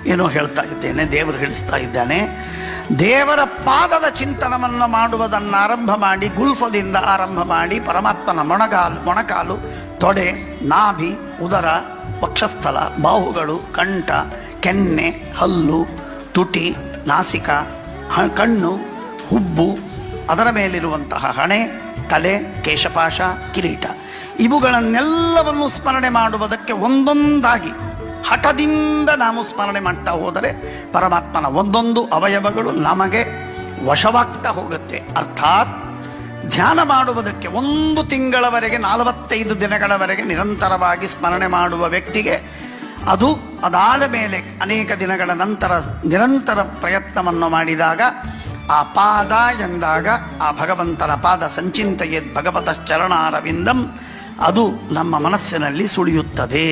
ಏನೋ ಹೇಳ್ತಾ ಇದ್ದೇನೆ, ದೇವರು ಹೇಳಿಸ್ತಾ ಇದ್ದಾನೆ. ದೇವರ ಪಾದದ ಚಿಂತನವನ್ನು ಮಾಡುವುದನ್ನು ಆರಂಭ ಮಾಡಿ, ಗುಲ್ಫದಿಂದ ಆರಂಭ ಮಾಡಿ ಪರಮಾತ್ಮನ ಮೊಣಕಾಲು, ತೊಡೆ, ನಾಭಿ, ಉದರ, ವಕ್ಷಸ್ಥಲ, ಬಾಹುಗಳು, ಕಂಠ, ಕೆನ್ನೆ, ಹಲ್ಲು, ತುಟಿ, ನಾಸಿಕ, ಕಣ್ಣು, ಹುಬ್ಬು, ಅದರ ಮೇಲಿರುವಂತಹ ಹಣೆ, ತಲೆ, ಕೇಶಪಾಶ, ಕಿರೀಟ, ಇವುಗಳನ್ನೆಲ್ಲವನ್ನು ಸ್ಮರಣೆ ಮಾಡುವುದಕ್ಕೆ ಒಂದೊಂದಾಗಿ ಹಠದಿಂದ ನಾವು ಸ್ಮರಣೆ ಮಾಡ್ತಾ ಹೋದರೆ ಪರಮಾತ್ಮನ ಒಂದೊಂದು ಅವಯವಗಳು ನಮಗೆ ವಶವಾಗ್ತಾ ಹೋಗುತ್ತೆ. ಅರ್ಥಾತ್ ಧ್ಯಾನ ಮಾಡುವುದಕ್ಕೆ 1 ತಿಂಗಳವರೆಗೆ 45 ದಿನಗಳವರೆಗೆ ನಿರಂತರವಾಗಿ ಸ್ಮರಣೆ ಮಾಡುವ ವ್ಯಕ್ತಿಗೆ ಅದಾದ ಮೇಲೆ ಅನೇಕ ದಿನಗಳ ನಂತರ ನಿರಂತರ ಪ್ರಯತ್ನವನ್ನು ಮಾಡಿದಾಗ ಆ ಪಾದ ಎಂದಾಗ ಆ ಭಗವಂತನ ಪಾದ ಸಂಚಿಂತೆಯೇ ಭಗವತ ಚರಣಾರವಿಂದಂ ಅದು ನಮ್ಮ ಮನಸ್ಸಿನಲ್ಲಿ ಸುಳಿಯುತ್ತದೆ.